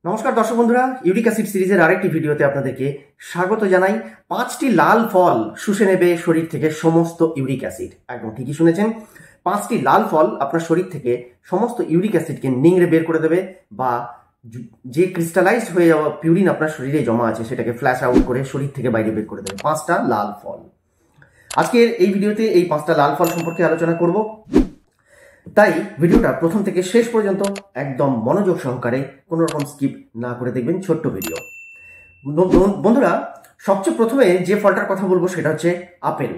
নমস্কার দর্শক বন্ধুরা, ইউরিক অ্যাসিড সিরিজের আরেকটি ভিডিওতে আপনাদেরকে স্বাগত জানাই। 5টি লাল ফল শুষে নেবে শরীর থেকে সমস্ত ইউরিক অ্যাসিড। একদম ঠিকই শুনেছেন, 5টি লাল ফল আপনার শরীর থেকে সমস্ত ইউরিক অ্যাসিডকে নিংড়ে বের করে দেবে, বা যে ক্রিস্টালাইজড হয়ে যাওয়া পিউরিন আপনার শরীরে জমা আছে সেটাকে ফ্ল্যাশ আউট করে শরীর থেকে বাইরে বের করে দেবে। 5টা লাল ফল। আজকের এই ভিডিওতে এই 5টা লাল ফল সম্পর্কে আলোচনা করব, তাই ভিডিওটা প্রথম থেকে শেষ পর্যন্ত একদম মনোযোগ সহকারে কোনো রকম স্কিপ না করে দেখবেন। ছোট্ট ভিডিও। বন্ধুরা, সবচেয়ে প্রথমে যে ফলটার কথা বলবো সেটা হচ্ছে আপেল।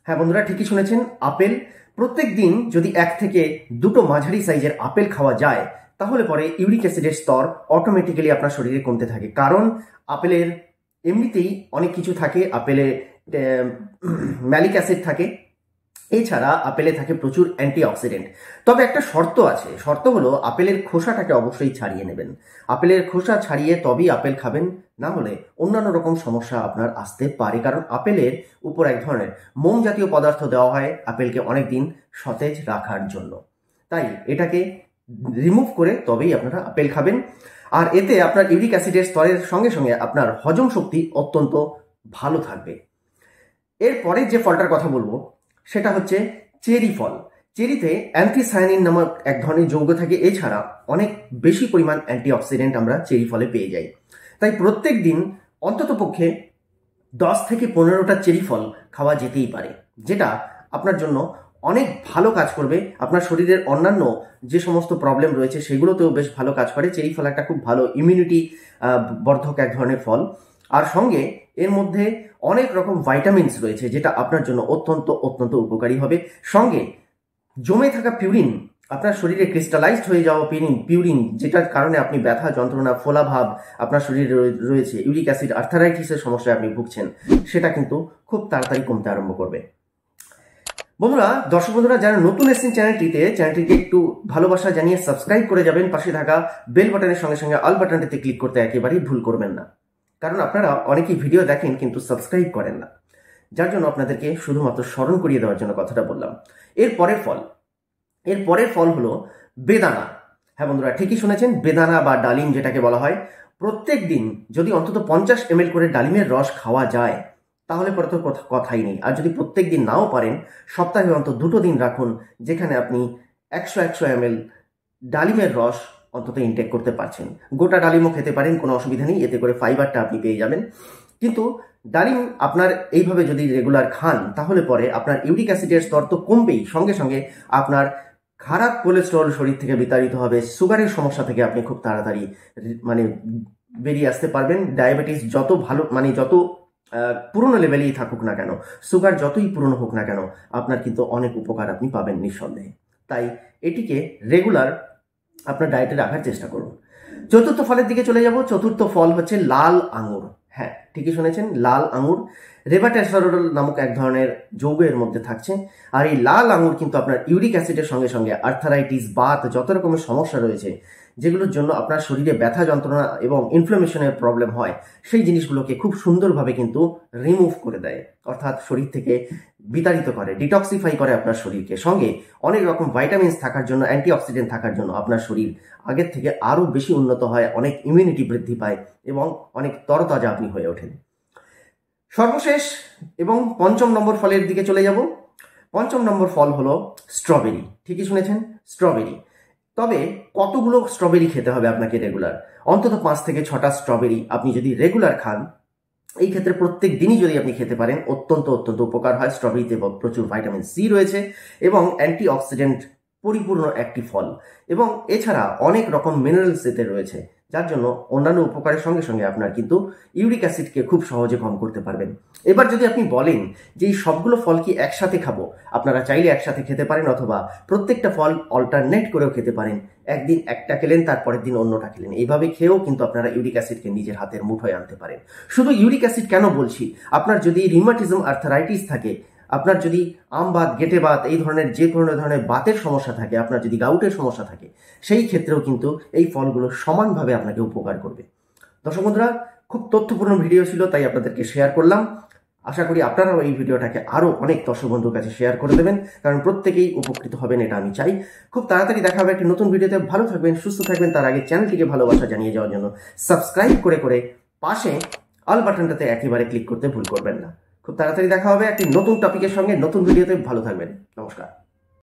হ্যাঁ বন্ধুরা, ঠিকই শুনেছেন, আপেল। প্রত্যেক দিন যদি 1 থেকে 2টো মাঝারি সাইজের আপেল খাওয়া যায় তাহলে পরে ইউরিক অ্যাসিডের স্তর অটোমেটিক্যালি আপনার শরীরে কমতে থাকে। কারণ আপেলের এমনিতেই অনেক কিছু থাকে। আপেলে ম্যালিক অ্যাসিড থাকে, এছাড়া আপেলে থাকে প্রচুর অ্যান্টিঅক্সিডেন্ট। তবে একটা শর্ত আছে, শর্ত হলো আপেলের খোসাটাকে অবশ্যই ছাড়িয়ে নেবেন। আপেলের খোসা ছাড়িয়ে তবেই আপেল খাবেন, না হলে অন্যান্য রকম সমস্যা আপনার আসতে পারে। কারণ আপেলের উপর এক ধরনের মোম জাতীয় পদার্থ দেওয়া হয় আপেলকে অনেক দিন সতেজ রাখার জন্য। তাই এটাকে রিমুভ করে তবেই আপনারা আপেল খাবেন। আর এতে আপনার ইউরিক অ্যাসিডের স্তরের সঙ্গে সঙ্গে আপনার হজম শক্তি অত্যন্ত ভালো থাকবে। এরপরে যে ফলটার কথা বলবো সেটা হচ্ছে চেরি ফল। চেরিতে অ্যান্থিসায়ানিন নামক এক ধরনের যৌগ থাকে, এছাড়া অনেক বেশি পরিমাণ অ্যান্টিঅক্সিডেন্ট আমরা চেরি ফলে পেয়ে যাই। তাই প্রত্যেক দিন অন্ততপক্ষে 10 থেকে 15টা চেরি ফল খাওয়া যেতেই পারে, যেটা আপনার জন্য অনেক ভালো কাজ করবে। আপনার শরীরের অন্যান্য যে সমস্ত প্রবলেম রয়েছে সেগুলোতেও বেশ ভালো কাজ করে। চেরি ফল একটা খুব ভালো ইমিউনিটি বর্ধক এক ধরনের ফল। আর সঙ্গে এর মধ্যে অনেক রকম ভাইটামিনস রয়েছে, যেটা আপনার জন্য অত্যন্ত অত্যন্ত উপকারী হবে। সঙ্গে জমে থাকা পিউরিন, আপনার শরীরে ক্রিস্টালাইজড হয়ে যাওয়া পিউরিন যেটার কারণে আপনি ব্যথা, যন্ত্রণা, ফোলাভাব আপনার শরীরে রয়েছে, ইউরিক অ্যাসিড আর্থারাইটিসের সমস্যায় আপনি ভুগছেন, সেটা কিন্তু খুব তাড়াতাড়ি কমতে আরম্ভ করবে। বন্ধুরা, দর্শক বন্ধুরা যারা নতুন এসেছেন চ্যানেলটিকে একটু ভালোবাসা জানিয়ে সাবস্ক্রাইব করে যাবেন। পাশে থাকা বেল বাটনের সঙ্গে সঙ্গে অল বাটনটিতে ক্লিক করতে একেবারেই ভুল করবেন না, কারণ আপনারা অনেকেই ভিডিও দেখেন কিন্তু সাবস্ক্রাইব করেন না, যার জন্য আপনাদেরকে শুধুমাত্র স্মরণ করিয়ে দেওয়ার জন্য কথাটা বললাম। এর পরের ফল হলো বেদানা। হ্যাঁ বন্ধুরা, ঠিকই শুনেছেন, বেদানা বা ডালিম যেটাকে বলা হয়। প্রত্যেক দিন যদি অন্তত 50 ml করে ডালিমের রস খাওয়া যায় তাহলে পরে তো কথাই নেই। আর যদি প্রত্যেক দিন নাও পারেন, সপ্তাহে অন্তত 2টো দিন রাখুন যেখানে আপনি 100 ml ডালিমের রস অন্তত ইনটেক করতে পারছেন। গোটা ডালিমও খেতে পারেন, কোনো অসুবিধা নেই, এতে করে ফাইবারটা আপনি পেয়ে যাবেন। কিন্তু ডালিম আপনার এইভাবে যদি রেগুলার খান তাহলে পরে আপনার ইউরিক অ্যাসিডের স্তর তো কমবেই, সঙ্গে সঙ্গে আপনার খারাপ কোলেস্টেরল শরীর থেকে বিতাড়িত হবে। সুগারের সমস্যা থেকে আপনি খুব তাড়াতাড়ি বেরিয়ে আসতে পারবেন। ডায়াবেটিস যত ভালো যত পুরনো লেভেলেই থাকুক না কেন, সুগার যতই পুরনো হোক না কেন, আপনার কিন্তু অনেক উপকার আপনি পাবেন নিঃসন্দেহে। তাই এটিকে রেগুলার আপনার ডায়েটে রাখার চেষ্টা করুন। চতুর্থ ফলের দিকে চলে যাব। চতুর্থ ফল হচ্ছে লাল আঙুর। হ্যাঁ ঠিকই শুনেছেন, লাল আঙুর। রেভাটেসরোল নামক এক ধরনের যৌগ এর মধ্যে থাকছে। আর এই লাল আঙুর কিন্তু আপনার ইউরিক অ্যাসিডের সঙ্গে সঙ্গে আর্থারাইটিস, বাত, যত রকমের সমস্যা রয়েছে যেগুলোর জন্য আপনার শরীরে ব্যথা, যন্ত্রণা এবং ইনফ্লামেশনের প্রবলেম হয়, সেই জিনিসগুলোকে খুব সুন্দরভাবে কিন্তু রিমুভ করে দেয়, অর্থাৎ শরীর থেকে বিতাড়িত করে, ডিটক্সিফাই করে আপনার শরীরকে। সঙ্গে অনেক রকম ভাইটামিনস থাকার জন্য, অ্যান্টিঅক্সিডেন্ট থাকার জন্য আপনার শরীর আগের থেকে আরও বেশি উন্নত হয়, অনেক ইমিউনিটি বৃদ্ধি পায় এবং অনেক তরতাজা আপনি হয়ে ওঠেন। সর্বশেষ এবং 5ম নম্বর ফলের দিকে চলে যাব। 5ম নম্বর ফল হলো স্ট্রবেরি। ঠিকই শুনেছেন, স্ট্রবেরি। তবে কতগুলো স্ট্রবেরি খেতে হবে আপনাকে রেগুলার? অন্তত 5 থেকে 6টা স্ট্রবেরি আপনি যদি রেগুলার খান, এই ক্ষেত্রে প্রত্যেক দিনই যদি আপনি খেতে পারেন, অত্যন্ত অত্যন্ত উপকার হয়। স্ট্রবেরিতে প্রচুর ভাইটামিন সি রয়েছে এবং অ্যান্টিঅক্সিডেন্ট পরিপূর্ণ একটি ফল, এবং এছাড়া অনেক রকম মিনারেলস এতে রয়েছে, যার জন্য অন্যান্য উপকারের সঙ্গে সঙ্গে আপনার কিন্তু ইউরিক অ্যাসিডকে খুব সহজে কম করতে পারবেন। এবার যদি আপনি বলেন যে এই সবগুলো ফল কি একসাথে খাবো, আপনারা চাইলে একসাথে খেতে পারেন, অথবা প্রত্যেকটা ফল অল্টারনেট করেও খেতে পারেন। একদিন একটা খেলেন, তারপরের দিন অন্যটা খেলেন। এইভাবে খেয়েও কিন্তু আপনারা ইউরিক অ্যাসিডকে নিজের হাতের মুঠোয় আনতে পারেন। শুধু ইউরিক অ্যাসিড কেন বলছি, আপনার যদি রিউমাটিজম, আর্থারাইটিস থাকে, আপনার যদি আমবাত, গেটে বাত, এই ধরনের যে কোনো ধরনের বাতের সমস্যা থাকে, আপনার যদি গাউটের সমস্যা থাকে, সেই ক্ষেত্রেও কিন্তু এই ফলগুলো সমানভাবে আপনাকে উপকার করবে। দর্শক বন্ধুরা, খুব তথ্যপূর্ণ ভিডিও ছিল, তাই আপনাদেরকে শেয়ার করলাম। আশা করি আপনারাও এই ভিডিওটাকে আরও অনেক দর্শক বন্ধুর কাছে শেয়ার করে দেবেন, কারণ প্রত্যেকেই উপকৃত হবেন এটা আমি চাই। খুব তাড়াতাড়ি দেখা হবে একটি নতুন ভিডিওতে। ভালো থাকবেন, সুস্থ থাকবেন। তার আগে চ্যানেলটিকে ভালোবাসা জানিয়ে যাওয়ার জন্য সাবস্ক্রাইব করে পাশে অল বাটনটাতে একেবারে ক্লিক করতে ভুল করবেন না। খুব তাড়াতাড়ি দেখা হবে একটি নতুন টপিকের সঙ্গে, নতুন ভিডিওতে। ভালো থাকবেন, নমস্কার।